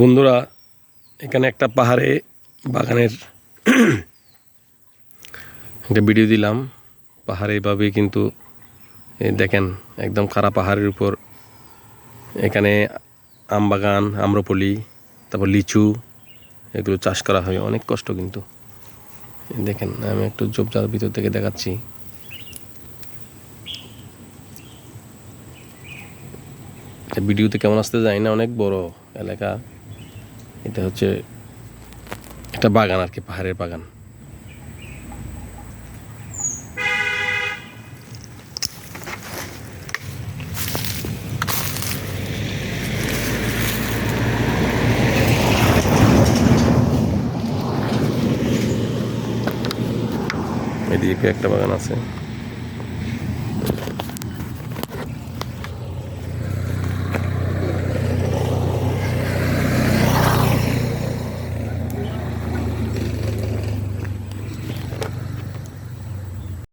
বন্ধুরা, এখানে একটা পাহাড়ে বাগানের একটা ভিডিও দিলাম। পাহাড়ে এভাবেই কিন্তু দেখেন একদম খাড়া পাহাড়ের উপর এখানে আম বাগান, আম্রপলি, তারপর লিচু এগুলো চাষ করা হয়। অনেক কষ্ট কিন্তু। দেখেন আমি একটু ঝোপঝাড়ের ভিতর থেকে দেখাচ্ছি। ভিডিওতে কেমন আসতে যায় না, অনেক বড় এলাকা। এটা হচ্ছে একটা বাগান আর কি, পাহাড়ের বাগান। এদিকে একটা বাগান আছে।